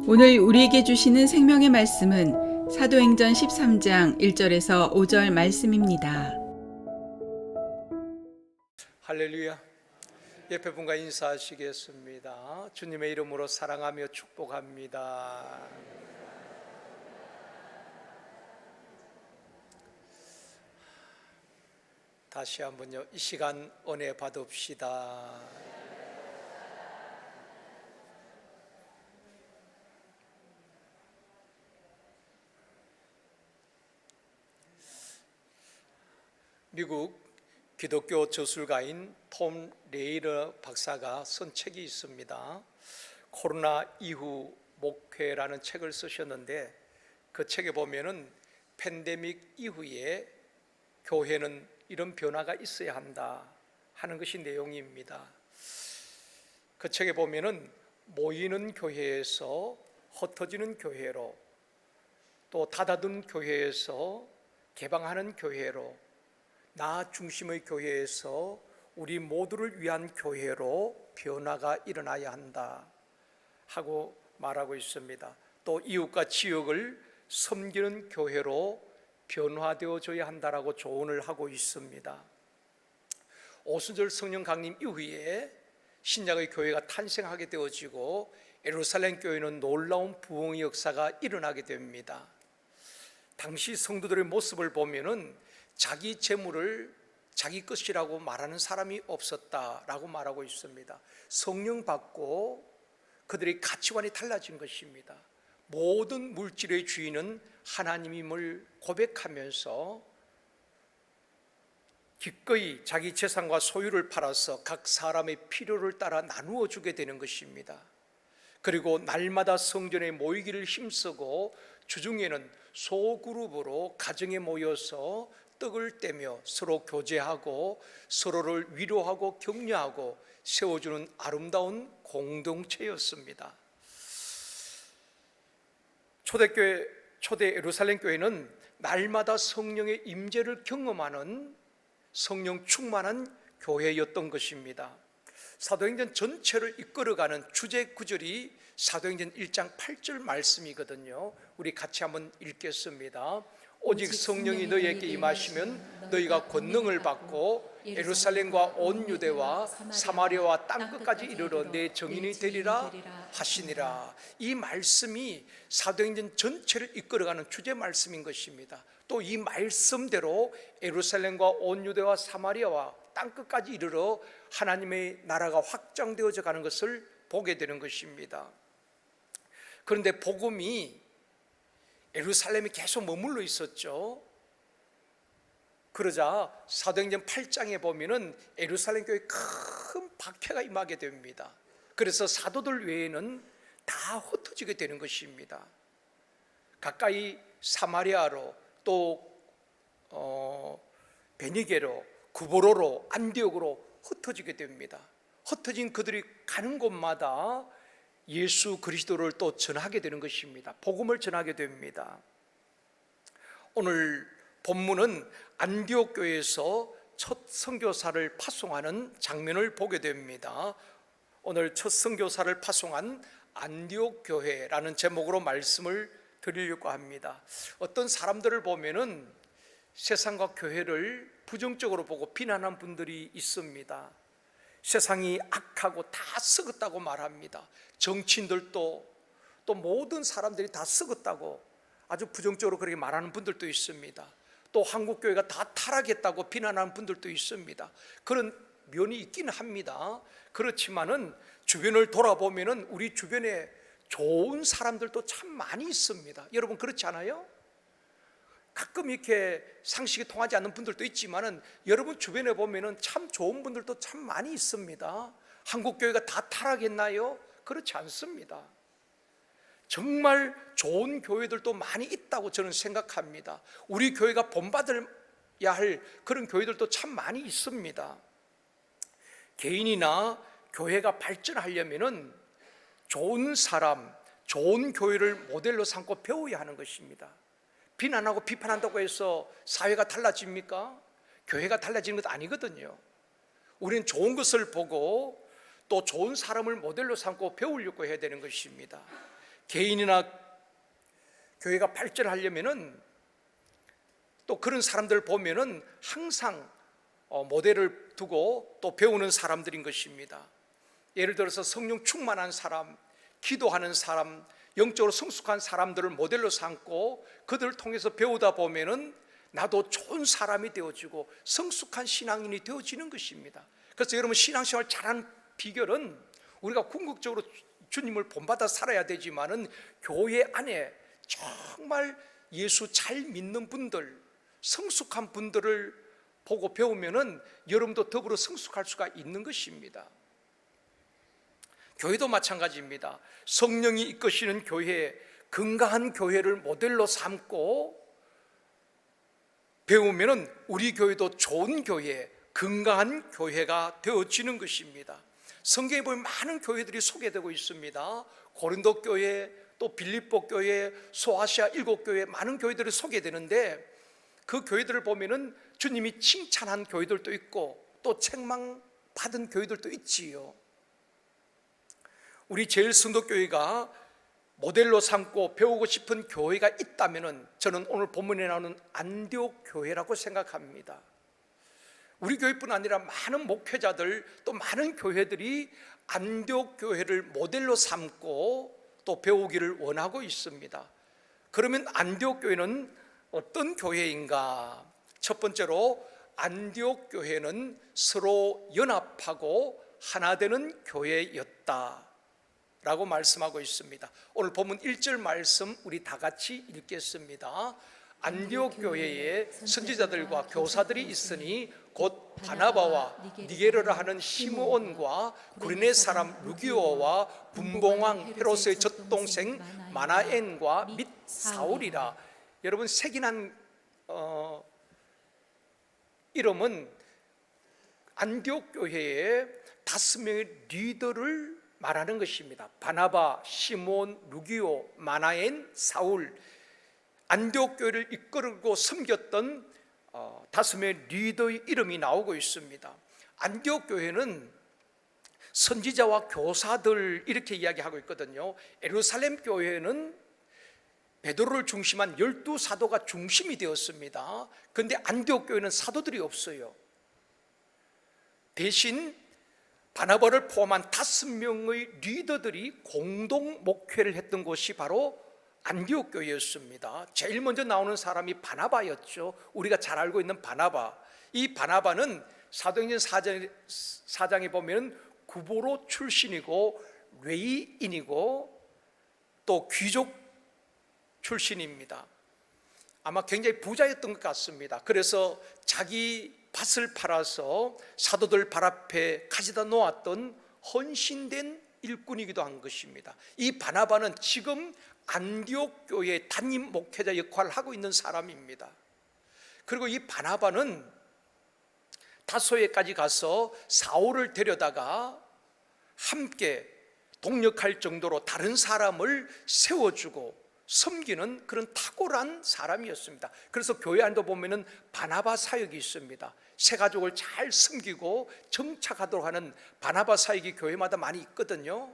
오늘 우리에게 주시는 생명의 말씀은 사도행전 13장 1절에서 5절 말씀입니다. 할렐루야. 옆에 분과 인사하시겠습니다. 주님의 이름으로 사랑하며 축복합니다. 다시 한번요, 이 시간 은혜 받읍시다. 미국 기독교 저술가인 톰 레이러 박사가 쓴 책이 있습니다. 코로나 이후 목회라는 책을 쓰셨는데, 그 책에 보면은 팬데믹 이후에 교회는 이런 변화가 있어야 한다 하는 것이 내용입니다. 그 책에 보면은 모이는 교회에서 흩어지는 교회로, 또 닫아둔 교회에서 개방하는 교회로, 나 중심의 교회에서 우리 모두를 위한 교회로 변화가 일어나야 한다 하고 말하고 있습니다. 또 이웃과 지역을 섬기는 교회로 변화되어져야 한다라고 조언을 하고 있습니다. 오순절 성령 강림 이후에 신약의 교회가 탄생하게 되어지고 예루살렘 교회는 놀라운 부흥의 역사가 일어나게 됩니다. 당시 성도들의 모습을 보면은 자기 재물을 자기 것이라고 말하는 사람이 없었다라고 말하고 있습니다. 성령 받고 그들의 가치관이 달라진 것입니다. 모든 물질의 주인은 하나님임을 고백하면서 기꺼이 자기 재산과 소유를 팔아서 각 사람의 필요를 따라 나누어 주게 되는 것입니다. 그리고 날마다 성전에 모이기를 힘쓰고 주중에는 소그룹으로 가정에 모여서 떡을 떼며 서로 교제하고 서로를 위로하고 격려하고 세워주는 아름다운 공동체였습니다. 초대 예루살렘 교회는 날마다 성령의 임재를 경험하는 성령 충만한 교회였던 것입니다. 사도행전 전체를 이끌어가는 주제 구절이 사도행전 1장 8절 말씀이거든요. 우리 같이 한번 읽겠습니다. 오직 성령이 너희에게 임하시면 너희가 권능을 받고 예루살렘과 온 유대와 사마리아와 땅끝까지 이르러 내 증인이 되리라 하시니라. 이 말씀이 사도행전 전체를 이끌어가는 주제 말씀인 것입니다. 또 이 말씀대로 예루살렘과 온 유대와 사마리아와 땅끝까지 이르러 하나님의 나라가 확장되어져 가는 것을 보게 되는 것입니다. 그런데 복음이 예루살렘에 계속 머물러 있었죠. 그러자 사도행전 8장에 보면은 예루살렘 교회에 큰 박해가 임하게 됩니다. 그래서 사도들 외에는 다 흩어지게 되는 것입니다. 가까이 사마리아로, 또 베니게로, 구보로로, 안디옥으로 흩어지게 됩니다. 흩어진 그들이 가는 곳마다 예수 그리스도를 또 전하게 되는 것입니다. 복음을 전하게 됩니다. 오늘 본문은 안디옥 교회에서 첫 선교사를 파송하는 장면을 보게 됩니다. 오늘 첫 선교사를 파송한 안디옥 교회라는 제목으로 말씀을 드리려고 합니다. 어떤 사람들을 보면은 세상과 교회를 부정적으로 보고 비난하는 분들이 있습니다. 세상이 악하고 다 썩었다고 말합니다. 정치인들도, 또 모든 사람들이 다 썩었다고 아주 부정적으로 그렇게 말하는 분들도 있습니다. 또 한국교회가 다 타락했다고 비난하는 분들도 있습니다. 그런 면이 있긴 합니다. 그렇지만은 주변을 돌아보면은 우리 주변에 좋은 사람들도 참 많이 있습니다. 여러분 그렇지 않아요? 가끔 이렇게 상식이 통하지 않는 분들도 있지만은 여러분 주변에 보면은 참 좋은 분들도 참 많이 있습니다. 한국 교회가 다 타락했나요? 그렇지 않습니다. 정말 좋은 교회들도 많이 있다고 저는 생각합니다. 우리 교회가 본받아야 할 그런 교회들도 참 많이 있습니다. 개인이나 교회가 발전하려면은 좋은 사람, 좋은 교회를 모델로 삼고 배워야 하는 것입니다. 비난하고 비판한다고 해서 사회가 달라집니까? 교회가 달라지는 것 아니거든요. 우리는 좋은 것을 보고 또 좋은 사람을 모델로 삼고 배우려고 해야 되는 것입니다. 개인이나 교회가 발전하려면은 또 그런 사람들 보면은 항상 모델을 두고 또 배우는 사람들인 것입니다. 예를 들어서 성령 충만한 사람, 기도하는 사람, 영적으로 성숙한 사람들을 모델로 삼고 그들을 통해서 배우다 보면은 나도 좋은 사람이 되어지고 성숙한 신앙인이 되어지는 것입니다. 그래서 여러분, 신앙생활 잘하는 비결은 우리가 궁극적으로 주님을 본받아 살아야 되지만은 교회 안에 정말 예수 잘 믿는 분들, 성숙한 분들을 보고 배우면은 여러분도 더불어 성숙할 수가 있는 것입니다. 교회도 마찬가지입니다. 성령이 이끄시는 교회, 건강한 교회를 모델로 삼고 배우면은 우리 교회도 좋은 교회, 건강한 교회가 되어지는 것입니다. 성경에 보면 많은 교회들이 소개되고 있습니다. 고린도 교회, 또 빌립보 교회, 소아시아 7교회, 많은 교회들이 소개되는데 그 교회들을 보면은 주님이 칭찬한 교회들도 있고 또 책망받은 교회들도 있지요. 우리 제일성도교회가 모델로 삼고 배우고 싶은 교회가 있다면은 저는 오늘 본문에 나오는 안디옥 교회라고 생각합니다. 우리 교회뿐 아니라 많은 목회자들, 또 많은 교회들이 안디옥 교회를 모델로 삼고 또 배우기를 원하고 있습니다. 그러면 안디옥 교회는 어떤 교회인가? 첫 번째로 안디옥 교회는 서로 연합하고 하나 되는 교회였다 라고 말씀하고 있습니다. 오늘 본문 1절 말씀 우리 다 같이 읽겠습니다. 안디옥 교회에 선지자들과 교사들이 있으니 곧 바나바와 니게르라 하는 시므온과 구레네 사람 루기오와 분봉왕 헤롯의 젖동생 마나엔과 및 사울이라. 여러분, 색인한 이름은 안디옥 교회의 5명의 리더를 말하는 것입니다. 바나바, 시몬, 루기오, 마나엔, 사울. 안디옥 교회를 이끌고 섬겼던 5명의 리더의 이름이 나오고 있습니다. 안디옥 교회는 선지자와 교사들 이렇게 이야기하고 있거든요. 예루살렘 교회는 베드로를 중심한 12사도가 중심이 되었습니다. 그런데 안디옥 교회는 사도들이 없어요. 대신 바나바를 포함한 5명의 리더들이 공동 목회를 했던 곳이 바로 안디옥 교회였습니다. 제일 먼저 나오는 사람이 바나바였죠. 우리가 잘 알고 있는 바나바. 이 바나바는 사도행전 4장에 보면 구보로 출신이고 레위인이고 또 귀족 출신입니다. 아마 굉장히 부자였던 것 같습니다. 그래서 자기 밭을 팔아서 사도들 발 앞에 가져다 놓았던 헌신된 일꾼이기도 한 것입니다. 이 바나바는 지금 안디옥 교회의 담임 목회자 역할을 하고 있는 사람입니다. 그리고 이 바나바는 다소에까지 가서 사울을 데려다가 함께 동역할 정도로 다른 사람을 세워주고 섬기는 그런 탁월한 사람이었습니다. 그래서 교회 안도 보면은 바나바 사역이 있습니다. 새 가족을 잘 섬기고 정착하도록 하는 바나바 사역이 교회마다 많이 있거든요.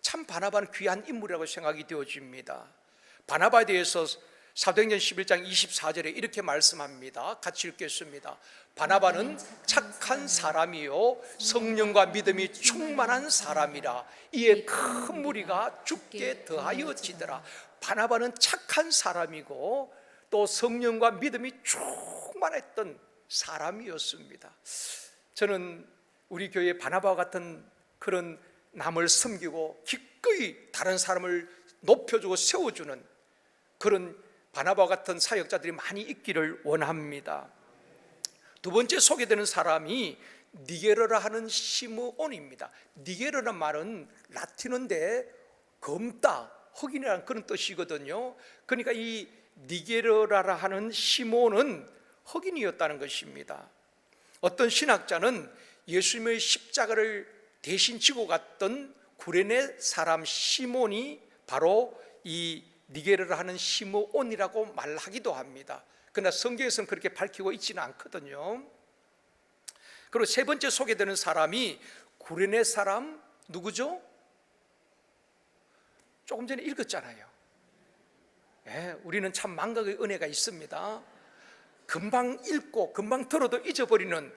참 바나바는 귀한 인물이라고 생각이 되어집니다. 바나바에 대해서 사도행전 11장 24절에 이렇게 말씀합니다. 같이 읽겠습니다. 바나바는 착한 사람이요 성령과 믿음이 충만한 사람이라. 이에 큰 무리가 죽게 더하여지더라. 바나바는 착한 사람이고 또 성령과 믿음이 충만했던 사람이었습니다. 저는 우리 교회 바나바와 같은 그런 남을 섬기고 기꺼이 다른 사람을 높여주고 세워주는 그런 바나바와 같은 사역자들이 많이 있기를 원합니다. 두 번째 소개되는 사람이 니게르라 하는 시므온입니다. 니게르라는 말은 라틴어인데 검다, 흑인이라는 그런 뜻이거든요. 그러니까 이 니게르라 하는 시므온은 흑인이었다는 것입니다. 어떤 신학자는 예수님의 십자가를 대신 지고 갔던 구레네 사람 시몬이 바로 이 니게르라 하는 시므온이라고 말하기도 합니다. 그러나 성경에서는 그렇게 밝히고 있지는 않거든요. 그리고 세 번째 소개되는 사람이 구레네 사람 누구죠? 조금 전에 읽었잖아요. 예, 우리는 참 망각의 은혜가 있습니다. 금방 읽고 금방 들어도 잊어버리는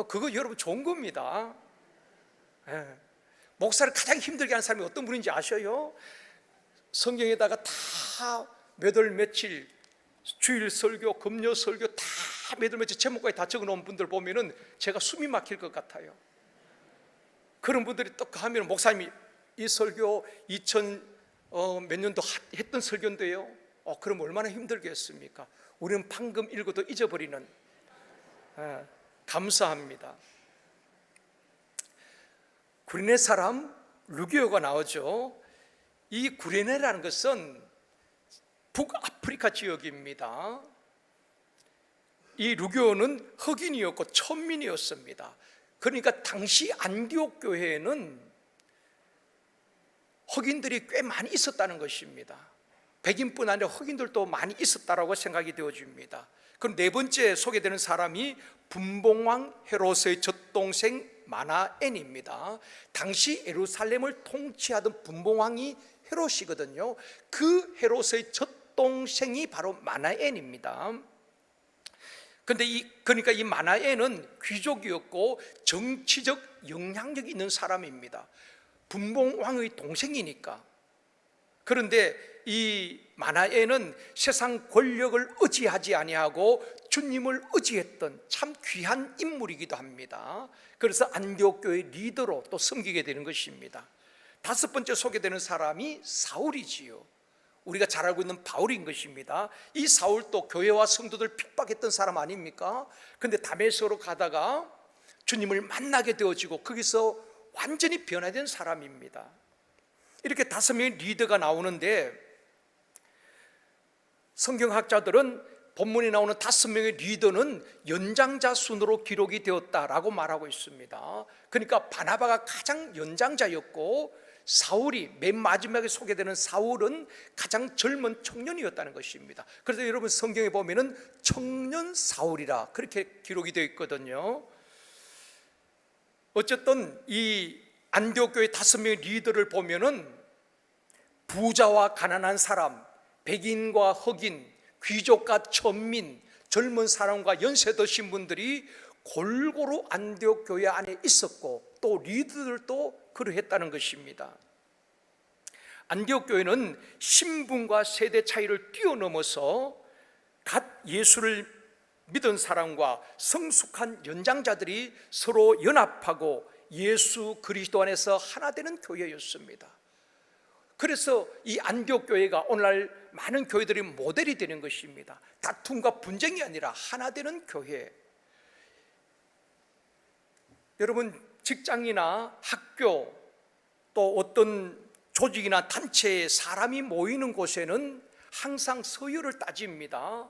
그거 여러분 좋은 겁니다. 예. 목사를 가장 힘들게 하는 사람이 어떤 분인지 아셔요? 성경에다가 다 몇 월 며칠 주일 설교, 금요 설교 다 몇 월 며칠 제목까지 다 적어놓은 분들 보면은 제가 숨이 막힐 것 같아요. 그런 분들이 또 하면 목사님이 이 설교 2000 몇 년도 했던 설교인데요. 그럼 얼마나 힘들겠습니까? 우리는 방금 읽어도 잊어버리는. 감사합니다. 구레네 사람 루기오가 나오죠. 이 구레네라는 것은 북아프리카 지역입니다. 이 루기오는 흑인이었고 천민이었습니다. 그러니까 당시 안디옥 교회에는 흑인들이 꽤 많이 있었다는 것입니다. 백인뿐 아니라 흑인들도 많이 있었다라고 생각이 되어집니다. 그럼 네 번째 소개되는 사람이 분봉왕 헤롯의 젖동생 마나엔입니다. 당시 예루살렘을 통치하던 분봉왕이 헤롯이거든요. 그 헤롯의 젖동생이 바로 마나엔입니다. 그러니까 이 마나엔은 귀족이었고 정치적 영향력이 있는 사람입니다. 분봉왕의 동생이니까. 그런데 이 마나엔은 세상 권력을 의지하지 아니하고 주님을 의지했던 참 귀한 인물이기도 합니다. 그래서 안디옥 교회 리더로 또 섬기게 되는 것입니다. 다섯 번째 소개되는 사람이 사울이지요. 우리가 잘 알고 있는 바울인 것입니다. 이 사울도 교회와 성도들 핍박했던 사람 아닙니까? 그런데 다메섹으로 가다가 주님을 만나게 되어지고 거기서 완전히 변화된 사람입니다. 이렇게 5명의 리더가 나오는데 성경학자들은 본문에 나오는 5명의 리더는 연장자 순으로 기록이 되었다라고 말하고 있습니다. 그러니까 바나바가 가장 연장자였고 사울이 맨 마지막에 소개되는 사울은 가장 젊은 청년이었다는 것입니다. 그래서 여러분 성경에 보면은 청년 사울이라 그렇게 기록이 되어 있거든요. 어쨌든 이 안디옥 교회 5명의 리더를 보면은 부자와 가난한 사람, 백인과 흑인, 귀족과 천민, 젊은 사람과 연세 드신 분들이 골고루 안디옥 교회 안에 있었고 또 리더들도 그러했다는 것입니다. 안디옥 교회는 신분과 세대 차이를 뛰어넘어서 갓 예수를 믿은 사람과 성숙한 연장자들이 서로 연합하고 예수 그리스도 안에서 하나 되는 교회였습니다. 그래서 이 안디옥 교회가 오늘날 많은 교회들이 모델이 되는 것입니다. 다툼과 분쟁이 아니라 하나 되는 교회. 여러분 직장이나 학교 또 어떤 조직이나 단체에 사람이 모이는 곳에는 항상 서열을 따집니다.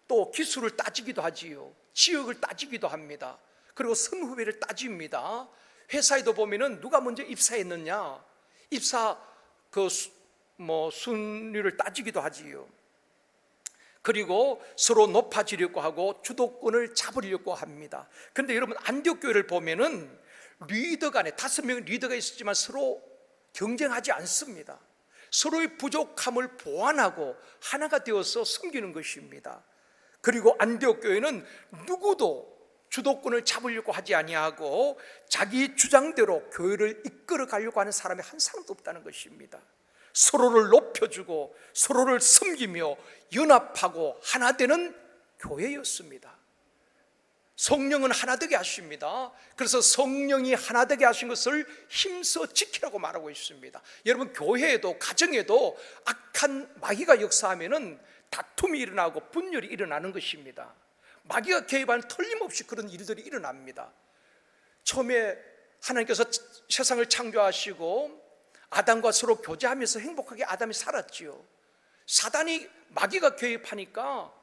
또 기술을 따지기도 하지요. 지역을 따지기도 합니다. 그리고 선후배를 따집니다. 회사에도 보면은 누가 먼저 입사했느냐, 입사 순위를 따지기도 하지요. 그리고 서로 높아지려고 하고 주도권을 잡으려고 합니다. 그런데 여러분 안디옥 교회를 보면은 리더 간에 5명의 리더가 있었지만 서로 경쟁하지 않습니다. 서로의 부족함을 보완하고 하나가 되어서 섬기는 것입니다. 그리고 안디옥 교회는 누구도 주도권을 잡으려고 하지 아니하고 자기 주장대로 교회를 이끌어 가려고 하는 사람이 한 사람도 없다는 것입니다. 서로를 높여주고 서로를 섬기며 연합하고 하나 되는 교회였습니다. 성령은 하나 되게 하십니다. 그래서 성령이 하나 되게 하신 것을 힘써 지키라고 말하고 있습니다. 여러분 교회에도 가정에도 악한 마귀가 역사하면은 다툼이 일어나고 분열이 일어나는 것입니다. 마귀가 개입하는 틀림없이 그런 일들이 일어납니다. 처음에 하나님께서 세상을 창조하시고 아담과 서로 교제하면서 행복하게 아담이 살았지요. 사단이 마귀가 개입하니까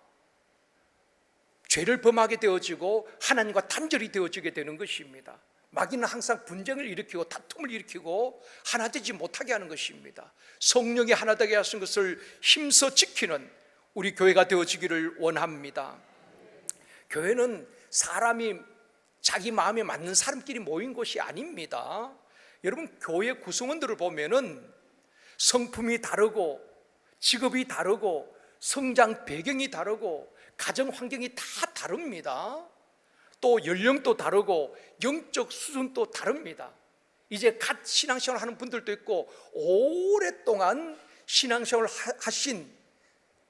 죄를 범하게 되어지고 하나님과 단절이 되어지게 되는 것입니다. 마귀는 항상 분쟁을 일으키고 다툼을 일으키고 하나 되지 못하게 하는 것입니다. 성령이 하나 되게 하신 것을 힘써 지키는 우리 교회가 되어지기를 원합니다. 교회는 사람이 자기 마음에 맞는 사람끼리 모인 곳이 아닙니다. 여러분 교회 구성원들을 보면은 성품이 다르고 직업이 다르고 성장 배경이 다르고 가정 환경이 다 다릅니다. 또 연령도 다르고 영적 수준도 다릅니다. 이제 갓 신앙생활 하는 분들도 있고 오랫동안 신앙생활 하신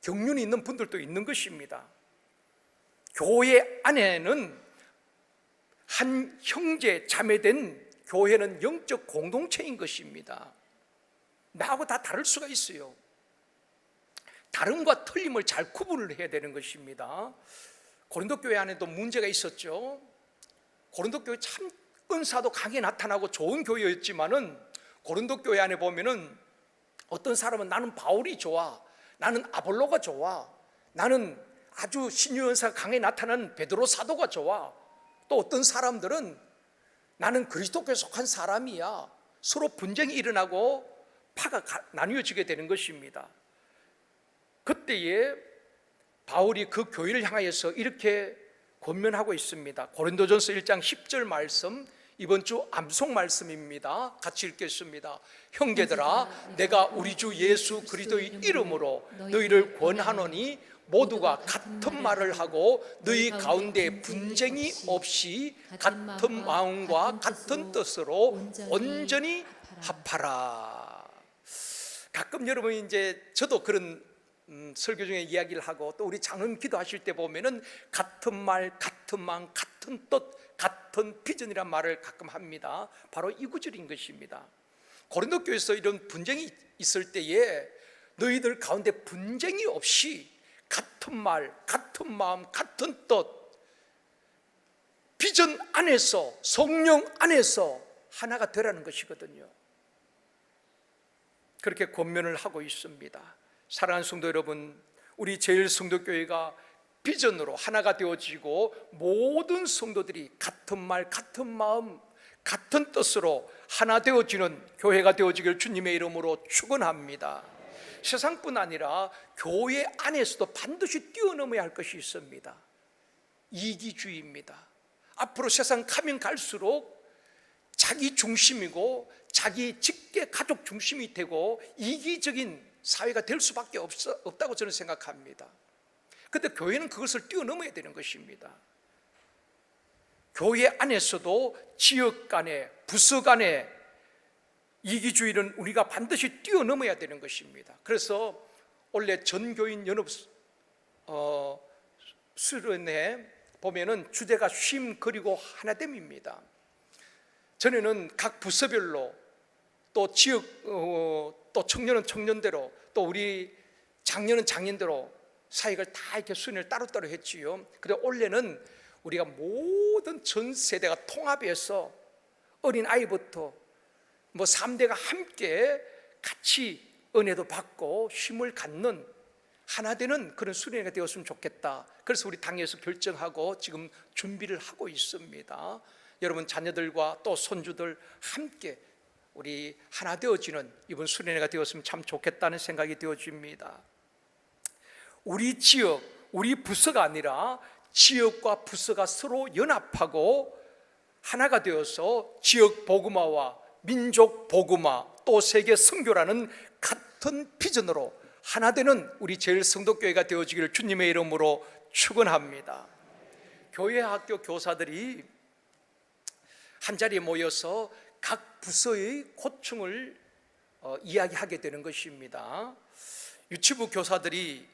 경륜이 있는 분들도 있는 것입니다. 교회 안에는 한 형제 자매된 교회는 영적 공동체인 것입니다. 나하고 다 다를 수가 있어요. 다름과 틀림을 잘 구분을 해야 되는 것입니다. 고린도 교회 안에도 문제가 있었죠. 고린도 교회 참 은사도 강하게 나타나고 좋은 교회였지만은 고린도 교회 안에 보면은 어떤 사람은 나는 바울이 좋아, 나는 아볼로가 좋아, 나는 아주 신유연사가 강하게 나타나는 베드로 사도가 좋아, 또 어떤 사람들은 나는 그리스도교에 속한 사람이야. 서로 분쟁이 일어나고 파가 나뉘어지게 되는 것입니다. 그때에 바울이 그 교회를 향하여서 이렇게 권면하고 있습니다. 고린도전서 1장 10절 말씀, 이번 주 암송 말씀입니다. 같이 읽겠습니다. 형제들아, 내가 우리 주 예수 그리스도의 이름으로 너희를 권하노니 모두가 같은 말을 하고 너희 가운데 분쟁이 없이 같은 마음과 같은 뜻으로 온전히 합하라. 가끔 여러분이 이제 저도 그런 설교 중에 이야기를 하고 또 우리 장로님 기도하실 때 보면은 같은 말, 같은 마음, 같은 뜻, 같은 비전이란 말을 가끔 합니다. 바로 이 구절인 것입니다. 고린도 교회에서 이런 분쟁이 있을 때에 너희들 가운데 분쟁이 없이 같은 말, 같은 마음, 같은 뜻, 비전 안에서, 성령 안에서 하나가 되라는 것이거든요. 그렇게 권면을 하고 있습니다. 사랑하는 성도 여러분, 우리 제일성도교회가 비전으로 하나가 되어지고 모든 성도들이 같은 말, 같은 마음, 같은 뜻으로 하나 되어지는 교회가 되어지길 주님의 이름으로 축원합니다. 세상뿐 아니라 교회 안에서도 반드시 뛰어넘어야 할 것이 있습니다. 이기주의입니다. 앞으로 세상 가면 갈수록 자기 중심이고 자기 직계 가족 중심이 되고 이기적인 사회가 될 수밖에 없다고 저는 생각합니다. 그런데 교회는 그것을 뛰어넘어야 되는 것입니다. 교회 안에서도 지역 간에, 부서 간에 이기주의는 우리가 반드시 뛰어넘어야 되는 것입니다. 그래서 원래 전교인 연합 수련회 보면은 주제가 쉼 그리고 하나됨입니다. 전에는 각 부서별로 또 지역 또 청년은 청년대로 또 우리 장년은 장년대로 사역을 다 이렇게 순위를 따로따로 했지요. 그런데 올해는 우리가 모든 전 세대가 통합해서 어린 아이부터 뭐 3대가 함께 같이 은혜도 받고 쉼을 갖는 하나 되는 그런 수련회가 되었으면 좋겠다. 그래서 우리 당에서 결정하고 지금 준비를 하고 있습니다. 여러분 자녀들과 또 손주들 함께 우리 하나 되어지는 이번 수련회가 되었으면 참 좋겠다는 생각이 되어집니다. 우리 지역, 우리 부서가 아니라 지역과 부서가 서로 연합하고 하나가 되어서 지역 복음화와 민족 복음화 또 세계 선교라는 같은 비전으로 하나 되는 우리 제일성도교회가 되어지기를 주님의 이름으로 축원합니다. 교회 학교 교사들이 한자리에 모여서 각 부서의 고충을 이야기하게 되는 것입니다. 유치부 교사들이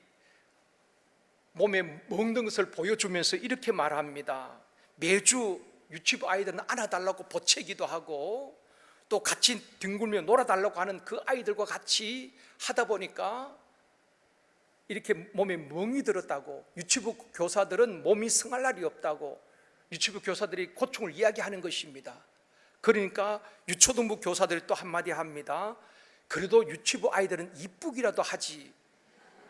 몸에 먹는 것을 보여주면서 이렇게 말합니다. 매주 유치부 아이들은 안아달라고 보채기도 하고 또 같이 뒹굴며 놀아달라고 하는 그 아이들과 같이 하다 보니까 이렇게 몸에 멍이 들었다고, 유치부 교사들은 몸이 성할 날이 없다고 유치부 교사들이 고충을 이야기하는 것입니다. 그러니까 유초등부 교사들이 또 한마디 합니다. 그래도 유치부 아이들은 이쁘기라도 하지,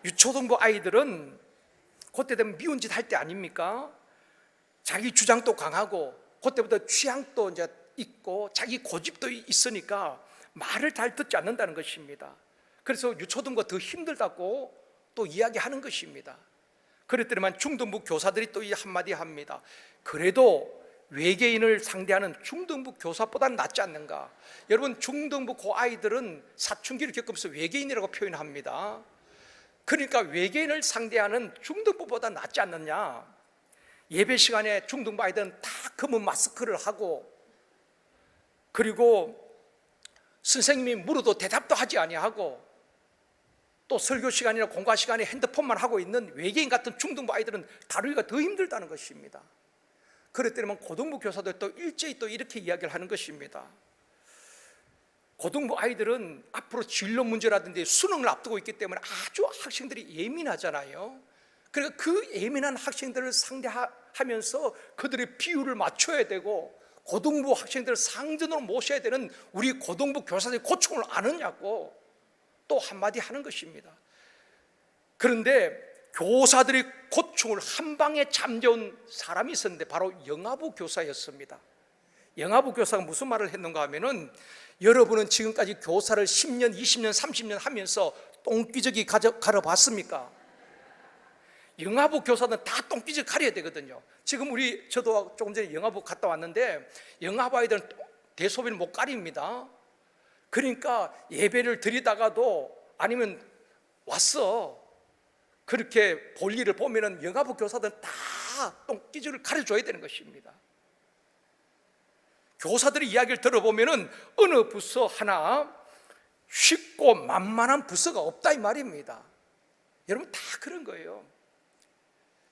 유초등부 아이들은 그때 되면 미운 짓 할 때 아닙니까? 자기 주장도 강하고 그때부터 취향도 이제 있고 자기 고집도 있으니까 말을 잘 듣지 않는다는 것입니다. 그래서 유초등부가 더 힘들다고 또 이야기하는 것입니다. 그랬더니만 중등부 교사들이 또 한마디 합니다. 그래도 외계인을 상대하는 중등부 교사보다는 낫지 않는가? 여러분, 중등부 그 아이들은 사춘기를 겪으면서 외계인이라고 표현합니다. 그러니까 외계인을 상대하는 중등부보다 낫지 않느냐? 예배 시간에 중등부 아이들은 다 검은 마스크를 하고, 그리고 선생님이 물어도 대답도 하지 아니하고, 또 설교 시간이나 공과 시간에 핸드폰만 하고 있는 외계인 같은 중등부 아이들은 다루기가 더 힘들다는 것입니다. 그랬더니 고등부 교사도 또 일제히 또 이렇게 이야기를 하는 것입니다. 고등부 아이들은 앞으로 진로 문제라든지 수능을 앞두고 있기 때문에 아주 학생들이 예민하잖아요. 그러니까 그 예민한 학생들을 상대하면서 그들의 비율을 맞춰야 되고, 고등부 학생들을 상전으로 모셔야 되는 우리 고등부 교사들이 고충을 아느냐고 또 한마디 하는 것입니다. 그런데 교사들이 고충을 한 방에 잠재운 사람이 있었는데 바로 영아부 교사였습니다. 영아부 교사가 무슨 말을 했는가 하면은, 여러분은 지금까지 교사를 10년, 20년, 30년 하면서 똥기저귀 가려봤습니까? 영아부 교사는 다 똥기저귀 가려야 되거든요. 지금 저도 조금 전에 영아부 갔다 왔는데 영아부 아이들은 대소변을 못 가립니다. 그러니까 예배를 드리다가도 아니면 왔어 그렇게 볼일을 보면은 영아부 교사들은 다 똥기저귀를 가려줘야 되는 것입니다. 교사들의 이야기를 들어보면은 어느 부서 하나 쉽고 만만한 부서가 없다 이 말입니다. 여러분, 다 그런 거예요.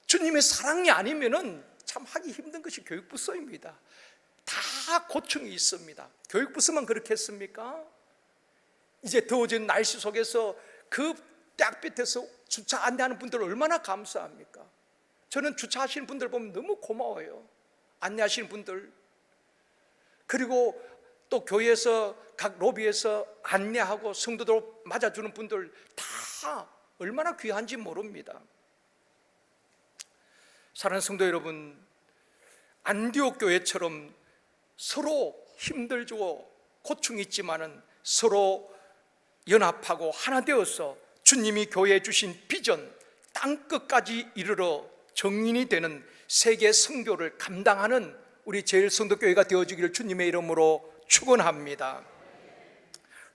주님의 사랑이 아니면은 참 하기 힘든 것이 교육부서입니다. 다 고충이 있습니다. 교육부서만 그렇게 했습니까? 이제 더워진 날씨 속에서 그 딱 밑에서 주차 안내하는 분들 얼마나 감사합니까? 저는 주차하시는 분들 보면 너무 고마워요. 안내하시는 분들, 그리고 또 교회에서 각 로비에서 안내하고 성도들 맞아주는 분들 다 얼마나 귀한지 모릅니다. 사랑하는 성도 여러분, 안디옥 교회처럼 서로 힘들고 고충이 있지만은 서로 연합하고 하나 되어서 주님이 교회에 주신 비전 땅끝까지 이르러 정인이 되는 세계 선교를 감당하는 우리 제일성도교회가 되어주기를 주님의 이름으로 축원합니다.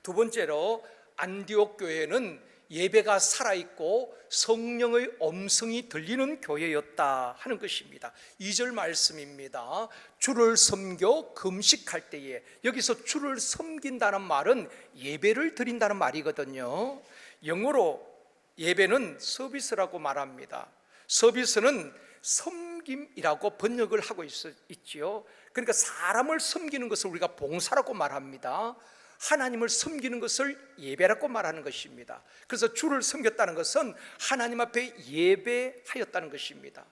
두 번째로, 안디옥 교회는 예배가 살아있고 성령의 음성이 들리는 교회였다 하는 것입니다. 2절 말씀입니다. 주를 섬겨 금식할 때에, 여기서 주를 섬긴다는 말은 예배를 드린다는 말이거든요. 영어로 예배는 서비스라고 말합니다. 서비스는 섬김이라고 번역을 하고 있지요. 그러니까 사람을 섬기는 것을 우리가 봉사라고 말합니다. 하나님을 섬기는 것을 예배라고 말하는 것입니다. 그래서 주를 섬겼다는 것은 하나님 앞에 예배하였다는 것입니다.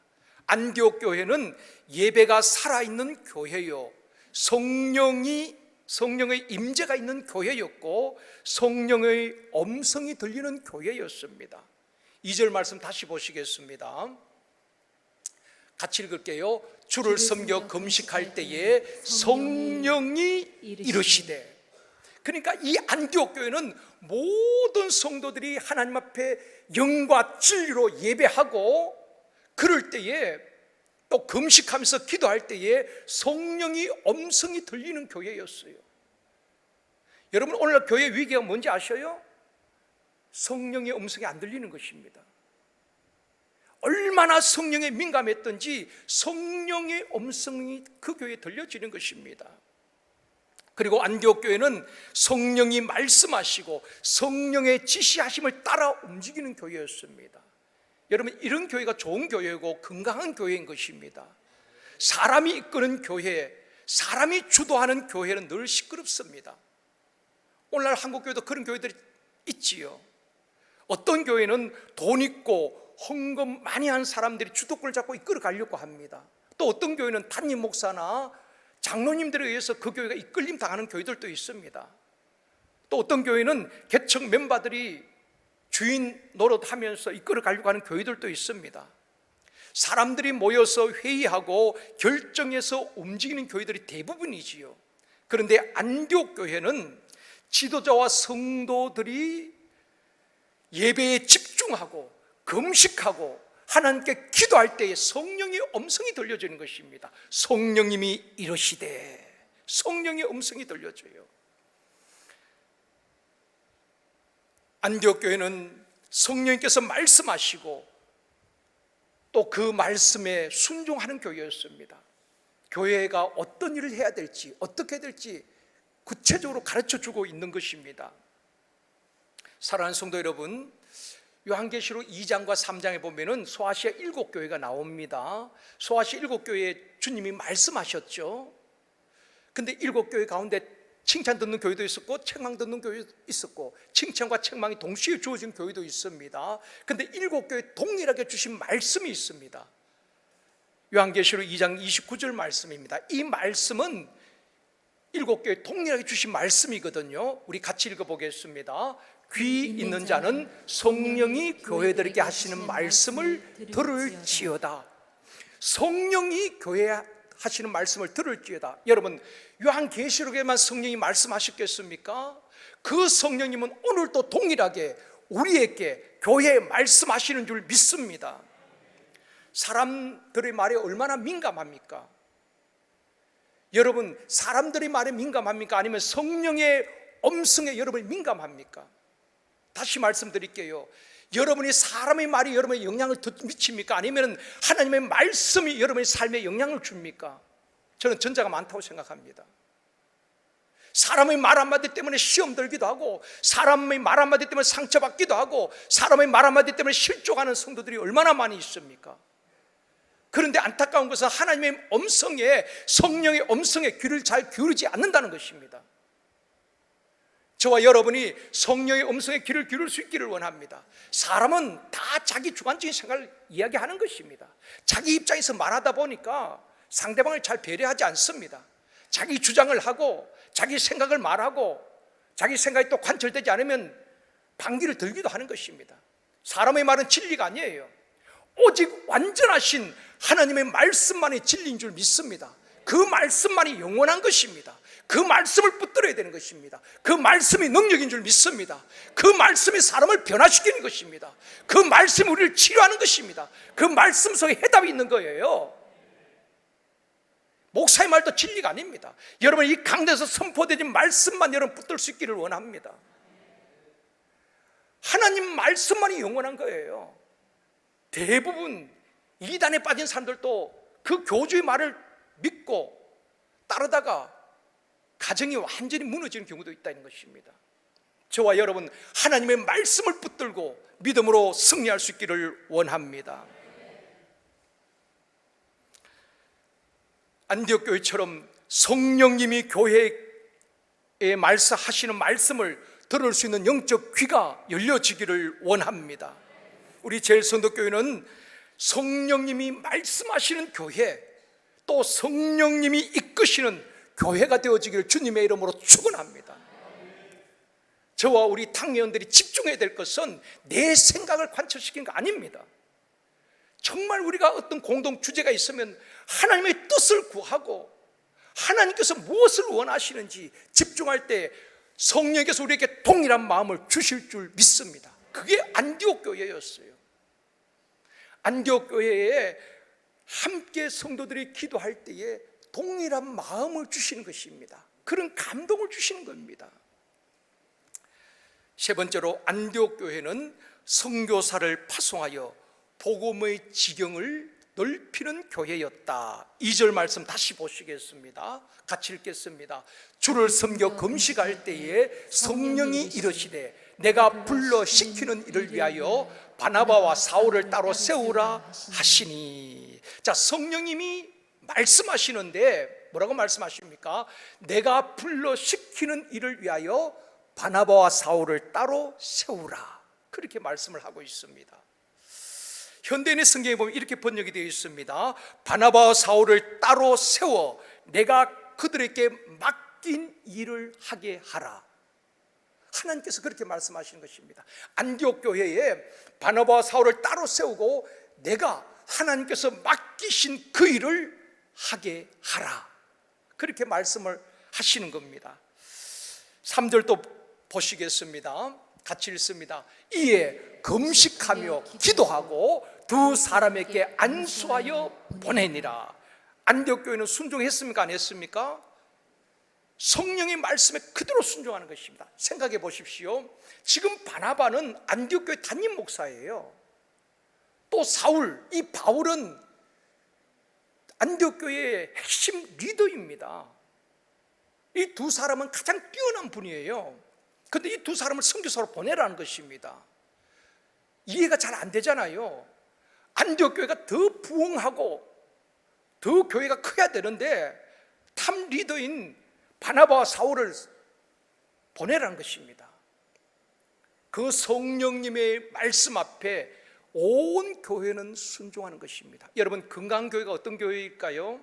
안디옥 교회는 예배가 살아있는 교회요, 성령의 임재가 있는 교회였고 성령의 음성이 들리는 교회였습니다. 2절 말씀 다시 보시겠습니다. 같이 읽을게요. 주를 섬겨 금식할 때에 성령이 이르시되. 그러니까 이 안디옥 교회는 모든 성도들이 하나님 앞에 영과 진리로 예배하고, 그럴 때에 또 금식하면서 기도할 때에 성령의 음성이 들리는 교회였어요. 여러분, 오늘날 교회 위기가 뭔지 아셔요? 성령의 음성이 안 들리는 것입니다. 얼마나 성령에 민감했던지 성령의 음성이 그 교회에 들려지는 것입니다. 그리고 안디옥 교회는 성령이 말씀하시고 성령의 지시하심을 따라 움직이는 교회였습니다. 여러분, 이런 교회가 좋은 교회고 건강한 교회인 것입니다. 사람이 이끄는 교회, 사람이 주도하는 교회는 늘 시끄럽습니다. 오늘날 한국 교회도 그런 교회들이 있지요. 어떤 교회는 돈 있고 헌금 많이 한 사람들이 주도권을 잡고 이끌어 가려고 합니다. 또 어떤 교회는 담임 목사나 장로님들에 의해서 그 교회가 이끌림 당하는 교회들도 있습니다. 또 어떤 교회는 개척 멤버들이 주인 노릇하면서 이끌어 가려고 하는 교회들도 있습니다. 사람들이 모여서 회의하고 결정해서 움직이는 교회들이 대부분이지요. 그런데 안디옥 교회는 지도자와 성도들이 예배에 집중하고 금식하고 하나님께 기도할 때에 성령의 음성이 들려지는 것입니다. 성령님이 이러시되, 성령의 음성이 들려져요. 안디옥 교회는 성령님께서 말씀하시고 또 그 말씀에 순종하는 교회였습니다. 교회가 어떤 일을 해야 될지, 어떻게 해야 될지 구체적으로 가르쳐주고 있는 것입니다. 사랑하는 성도 여러분, 요한계시록 2장과 3장에 보면은 소아시아 7교회가 나옵니다. 소아시아 7교회에 주님이 말씀하셨죠. 근데 7교회 가운데 칭찬 듣는 교회도 있었고 책망 듣는 교회도 있었고 칭찬과 책망이 동시에 주어진 교회도 있습니다. 근데 7교회 동일하게 주신 말씀이 있습니다. 요한계시록 2장 29절 말씀입니다. 이 말씀은 7교회 동일하게 주신 말씀이거든요. 우리 같이 읽어보겠습니다. 귀 있는 자는 성령이 교회들에게 하시는 말씀을 들을지어다. 성령이 교회에 하시는 말씀을 들을지어다. 여러분, 요한계시록에만 성령이 말씀하셨겠습니까? 그 성령님은 오늘도 동일하게 우리에게 교회에 말씀하시는 줄 믿습니다. 사람들의 말에 얼마나 민감합니까? 여러분, 사람들의 말에 민감합니까? 아니면 성령의 음성에 여러분이 민감합니까? 다시 말씀드릴게요. 여러분이 사람의 말이 여러분의 영향을 미칩니까? 아니면 하나님의 말씀이 여러분의 삶에 영향을 줍니까? 저는 전자가 많다고 생각합니다. 사람의 말 한마디 때문에 시험 들기도 하고, 사람의 말 한마디 때문에 상처받기도 하고, 사람의 말 한마디 때문에 실족하는 성도들이 얼마나 많이 있습니까? 그런데 안타까운 것은 하나님의 음성에, 성령의 음성에 귀를 잘 기울이지 않는다는 것입니다. 저와 여러분이 성령의 음성에 귀를 기울일 수 있기를 원합니다. 사람은 다 자기 주관적인 생각을 이야기하는 것입니다. 자기 입장에서 말하다 보니까 상대방을 잘 배려하지 않습니다. 자기 주장을 하고 자기 생각을 말하고 자기 생각이 또 관철되지 않으면 반기를 들기도 하는 것입니다. 사람의 말은 진리가 아니에요. 오직 완전하신 하나님의 말씀만이 진리인 줄 믿습니다. 그 말씀만이 영원한 것입니다. 그 말씀을 붙들어야 되는 것입니다. 그 말씀이 능력인 줄 믿습니다. 그 말씀이 사람을 변화시키는 것입니다. 그 말씀이 우리를 치료하는 것입니다. 그 말씀 속에 해답이 있는 거예요. 목사의 말도 진리가 아닙니다. 여러분, 이 강대에서 선포되는 말씀만 여러분 붙들 수 있기를 원합니다. 하나님 말씀만이 영원한 거예요. 대부분 이단에 빠진 사람들도 그 교주의 말을 믿고 따르다가 가정이 완전히 무너지는 경우도 있다는 것입니다. 저와 여러분, 하나님의 말씀을 붙들고 믿음으로 승리할 수 있기를 원합니다. 안디옥 교회처럼 성령님이 교회에 말씀하시는 말씀을 들을 수 있는 영적 귀가 열려지기를 원합니다. 우리 제일선도교회는 성령님이 말씀하시는 교회, 또 성령님이 이끄시는 교회가 되어지기를 주님의 이름으로 축원합니다. 저와 우리 탕회원들이 집중해야 될 것은 내 생각을 관철시키는 거 아닙니다. 정말 우리가 어떤 공동 주제가 있으면 하나님의 뜻을 구하고 하나님께서 무엇을 원하시는지 집중할 때 성령께서 우리에게 동일한 마음을 주실 줄 믿습니다. 그게 안디옥 교회였어요. 안디옥 교회에 함께 성도들이 기도할 때에 동일한 마음을 주시는 것입니다. 그런 감동을 주시는 겁니다. 세 번째로, 안디옥 교회는 선교사를 파송하여 복음의 지경을 넓히는 교회였다. 2절 말씀 다시 보시겠습니다. 같이 읽겠습니다. 주를 섬겨 금식할 때에 성령이 이르시되 내가 불러 시키는 일을 위하여 바나바와 사울을 따로 세우라 하시니. 자, 성령님이 말씀하시는데 뭐라고 말씀하십니까? 내가 불러 시키는 일을 위하여 바나바와 사울을 따로 세우라, 그렇게 말씀을 하고 있습니다. 현대인의 성경에 보면 이렇게 번역이 되어 있습니다. 바나바와 사울을 따로 세워 내가 그들에게 맡긴 일을 하게 하라. 하나님께서 그렇게 말씀하시는 것입니다. 안디옥 교회에 바나바와 사울을 따로 세우고 내가 하나님께서 맡기신 그 일을 하게 하라, 그렇게 말씀을 하시는 겁니다. 3절도 보시겠습니다. 같이 읽습니다. 이에 금식하며 기도하고 두 사람에게 안수하여 보내니라. 안디옥 교회는 순종했습니까? 안 했습니까? 성령의 말씀에 그대로 순종하는 것입니다. 생각해 보십시오. 지금 바나바는 안디옥 교회 담임 목사예요. 또 사울, 이 바울은 안디옥 교회의 핵심 리더입니다. 이 두 사람은 가장 뛰어난 분이에요. 그런데 이 두 사람을 선교사로 보내라는 것입니다. 이해가 잘 안 되잖아요. 안디옥 교회가 더 부흥하고 더 교회가 커야 되는데 탑 리더인 바나바와 사울을 보내라는 것입니다. 그 성령님의 말씀 앞에 온 교회는 순종하는 것입니다. 여러분, 건강교회가 어떤 교회일까요?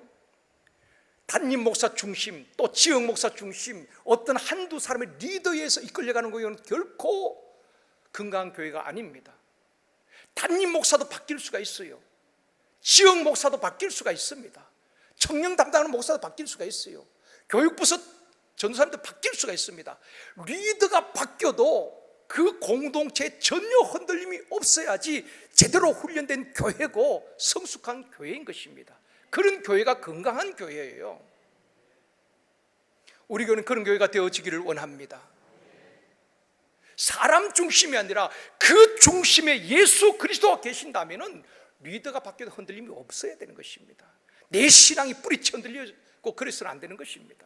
담임 목사 중심, 또 지역 목사 중심, 어떤 한두 사람의 리더에서 이끌려가는 교회는 결코 건강교회가 아닙니다. 담임 목사도 바뀔 수가 있어요. 지역 목사도 바뀔 수가 있습니다. 청년 담당하는 목사도 바뀔 수가 있어요. 교육부서 전도사님도 바뀔 수가 있습니다. 리더가 바뀌어도 그 공동체에 전혀 흔들림이 없어야지 제대로 훈련된 교회고 성숙한 교회인 것입니다. 그런 교회가 건강한 교회예요. 우리 교회는 그런 교회가 되어지기를 원합니다. 사람 중심이 아니라 그 중심에 예수 그리스도가 계신다면 리더가 바뀌어도 흔들림이 없어야 되는 것입니다. 내 신앙이 뿌리쳐 흔들리고 그래서는 안 되는 것입니다.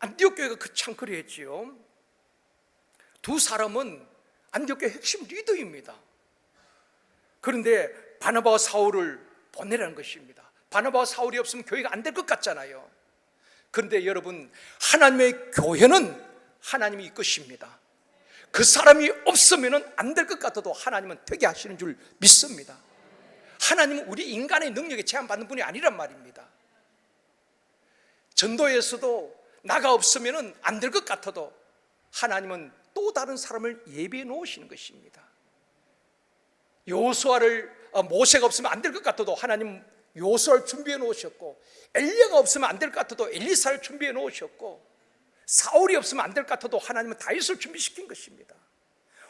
안디옥 교회가 참 그랬지요. 두 사람은 안디옥 교회 핵심 리더입니다. 그런데 바나바와 사울을 보내라는 것입니다. 바나바와 사울이 없으면 교회가 안 될 것 같잖아요. 그런데 여러분, 하나님의 교회는 하나님이 이끄십니다. 그 사람이 없으면 안 될 것 같아도 하나님은 되게 하시는 줄 믿습니다. 하나님은 우리 인간의 능력에 제한받는 분이 아니란 말입니다. 전도에서도 나가 없으면 안 될 것 같아도 하나님은 또 다른 사람을 예비해 놓으시는 것입니다. 모세가 없으면 안 될 것 같아도 하나님 요수아를 준비해 놓으셨고, 엘리야가 없으면 안 될 것 같아도 엘리사를 준비해 놓으셨고, 사울이 없으면 안 될 것 같아도 하나님은 다윗을 준비시킨 것입니다.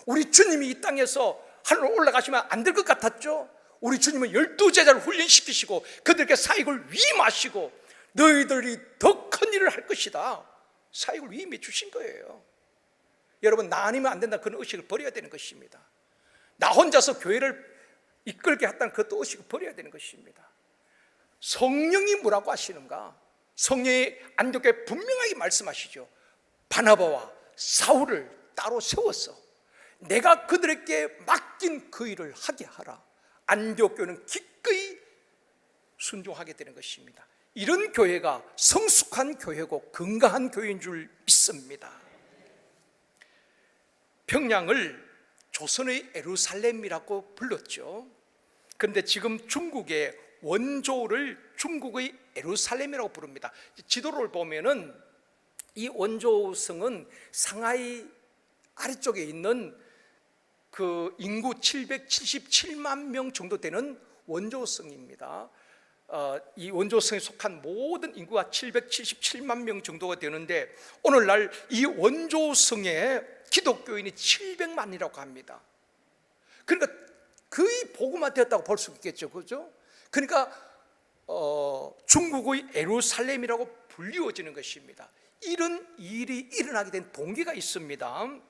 우리 주님이 이 땅에서 하늘로 올라가시면 안 될 것 같았죠? 우리 주님은 12제자를 훈련시키시고 그들에게 사역을 위임하시고 너희들이 더 큰 일을 할 것이다, 사역을 위임해 주신 거예요. 여러분, 나 아니면 안 된다, 그런 의식을 버려야 되는 것입니다. 나 혼자서 교회를 이끌게 했다는 그것도 의식을 버려야 되는 것입니다. 성령이 뭐라고 하시는가? 성령이 안디옥에 분명하게 말씀하시죠. 바나바와 사울을 따로 세워서 내가 그들에게 맡긴 그 일을 하게 하라. 안디옥 교회는 기꺼이 순종하게 되는 것입니다. 이런 교회가 성숙한 교회고 건강한 교회인 줄 믿습니다. 평양을 조선의 예루살렘이라고 불렀죠. 그런데 지금 중국의 원조를 중국의 예루살렘이라고 부릅니다. 지도를 보면은 이 원조성은 상하이 아래쪽에 있는 그 인구 777만 명 정도 되는 원조성입니다. 이 원조성에 속한 모든 인구가 777만 명 정도가 되는데 오늘날 이 원조성에 기독교인이 700만이라고 합니다. 그러니까 거의 복음화 되었다고 볼 수 있겠죠, 그죠? 그러니까 중국의 예루살렘이라고 불리워지는 것입니다. 이런 일이 일어나게 된 동기가 있습니다.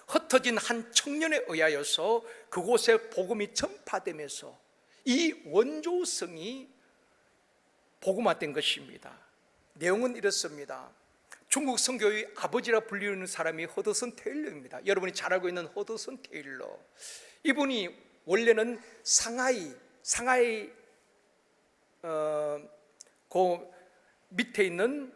흩어진 한 청년에 의하여서 그곳에 복음이 전파되면서 이 원조성이 복음화된 것입니다. 내용은 이렇습니다. 중국 선교의 아버지라 불리는 사람이 허드슨 테일러입니다. 여러분이 잘 알고 있는 허드슨 테일러, 이분이 원래는 상하이 그 밑에 있는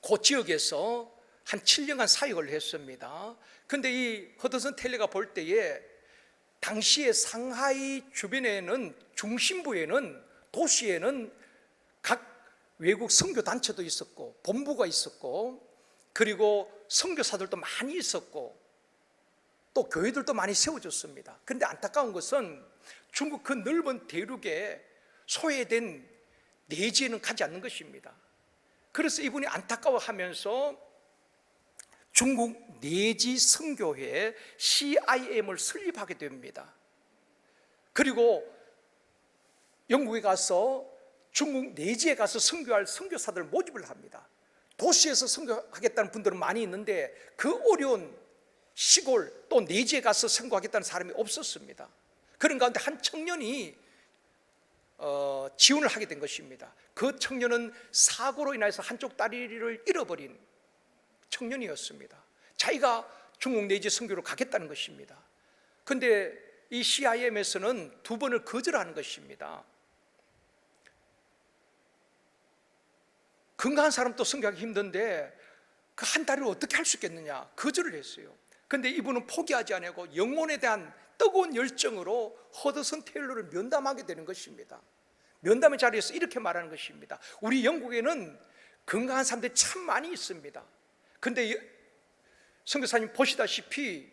그 지역에서 한 7년간 사역을 했습니다. 그런데 이 허드슨 테일러가 볼 때에 당시에 상하이 주변에는, 중심부에는, 도시에는 각 외국 선교 단체도 있었고 본부가 있었고 그리고 선교사들도 많이 있었고 또 교회들도 많이 세워졌습니다. 그런데 안타까운 것은 중국 그 넓은 대륙에 소외된 내지에는 가지 않는 것입니다. 그래서 이분이 안타까워하면서 중국 내지 선교회 CIM을 설립하게 됩니다. 그리고 영국에 가서 중국 내지에 가서 선교할 선교사들 모집을 합니다. 도시에서 선교하겠다는 분들은 많이 있는데 그 어려운 시골 또 내지에 가서 선교하겠다는 사람이 없었습니다. 그런 가운데 한 청년이 지원을 하게 된 것입니다. 그 청년은 사고로 인해서 한쪽 다리를 잃어버린 청년이었습니다. 자기가 중국 내지 선교로 가겠다는 것입니다. 그런데 이 CIM에서는 2번을 거절하는 것입니다. 건강한 사람도 선교하기 힘든데 그 한 다리를 어떻게 할 수 있겠느냐 거절을 했어요. 그런데 이분은 포기하지 않고 영혼에 대한 뜨거운 열정으로 허드슨 테일러를 면담하게 되는 것입니다. 면담의 자리에서 이렇게 말하는 것입니다. 우리 영국에는 건강한 사람들이 참 많이 있습니다. 그런데 선교사님 보시다시피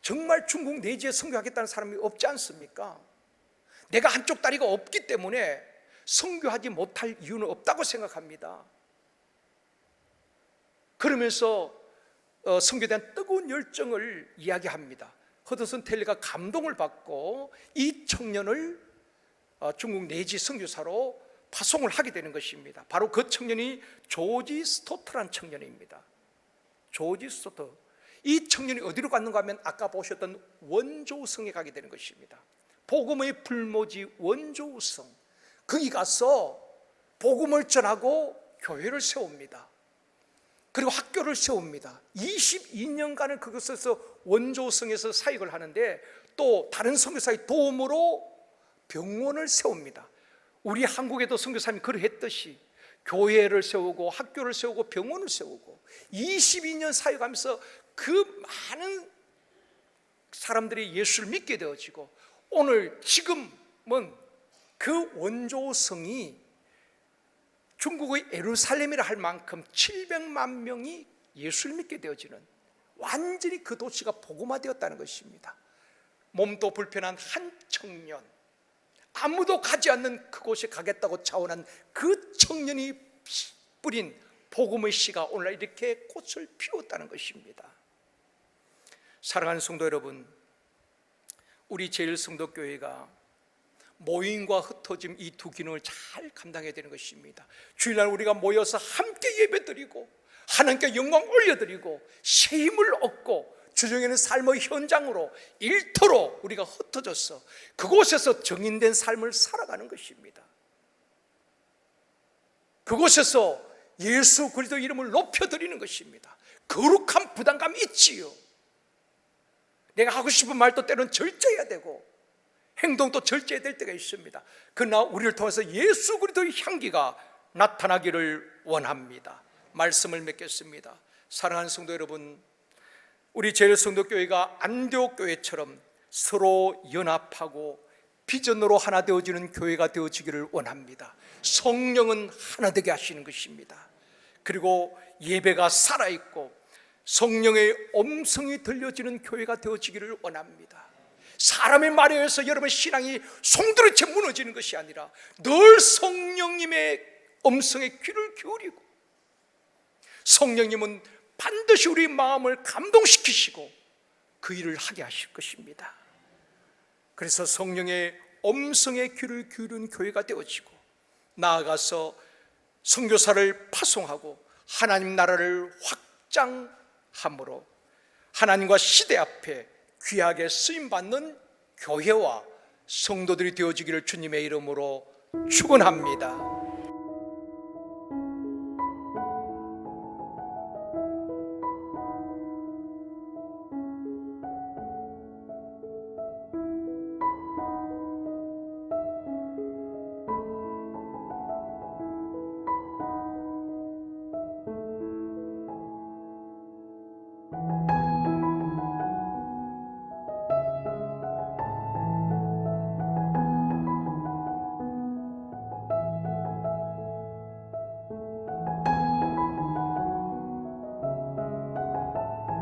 정말 중국 내지에 선교하겠다는 사람이 없지 않습니까? 내가 한쪽 다리가 없기 때문에 선교하지 못할 이유는 없다고 생각합니다. 그러면서 선교에 대한 뜨거운 열정을 이야기합니다. 허드슨 테일러가 감동을 받고 이 청년을 중국 내지 선교사로 파송을 하게 되는 것입니다. 바로 그 청년이 조지 스토트라는 청년입니다. 조지 스토트. 이 청년이 어디로 갔는가 하면 아까 보셨던 원조성에 가게 되는 것입니다. 복음의 불모지 원조성. 거기 가서 복음을 전하고 교회를 세웁니다. 그리고 학교를 세웁니다. 22년간을 그것에서 원조성에서 사역을 하는데 또 다른 선교사의 도움으로 병원을 세웁니다. 우리 한국에도 선교사님이 그러했듯이 교회를 세우고 학교를 세우고 병원을 세우고 22년 사역하면서 그 많은 사람들이 예수를 믿게 되어지고 오늘 지금은 그 원조성이 중국의 예루살렘이라 할 만큼 700만 명이 예수를 믿게 되어지는 완전히 그 도시가 복음화되었다는 것입니다. 몸도 불편한 한 청년, 아무도 가지 않는 그곳에 가겠다고 자원한 그 청년이 뿌린 복음의 씨가 오늘날 이렇게 꽃을 피웠다는 것입니다. 사랑하는 성도 여러분, 우리 제일성도교회가 모임과 흩어짐 이 두 기능을 잘 감당해야 되는 것입니다. 주일날 우리가 모여서 함께 예배드리고 하나님께 영광 올려드리고 새 힘을 얻고 주중에는 삶의 현장으로 일터로 우리가 흩어져서 그곳에서 정인된 삶을 살아가는 것입니다. 그곳에서 예수 그리스도 이름을 높여드리는 것입니다. 거룩한 부담감이 있지요. 내가 하고 싶은 말도 때로는 절제해야 되고 행동도 절제해야 될 때가 있습니다. 그러나 우리를 통해서 예수 그리스도의 향기가 나타나기를 원합니다. 말씀을 맺겠습니다. 사랑하는 성도 여러분, 우리 제일성도교회가 안디옥교회처럼 서로 연합하고 비전으로 하나 되어지는 교회가 되어지기를 원합니다. 성령은 하나 되게 하시는 것입니다. 그리고 예배가 살아있고 성령의 음성이 들려지는 교회가 되어지기를 원합니다. 사람의 말에 의해서 여러분의 신앙이 송두리째 무너지는 것이 아니라 늘 성령님의 음성에 귀를 기울이고 성령님은 반드시 우리 마음을 감동시키시고 그 일을 하게 하실 것입니다. 그래서 성령의 음성에 귀를 기울이는 교회가 되어지고 나아가서 선교사를 파송하고 하나님 나라를 확장함으로 하나님과 시대 앞에 귀하게 쓰임받는 교회와 성도들이 되어지기를 주님의 이름으로 축원합니다.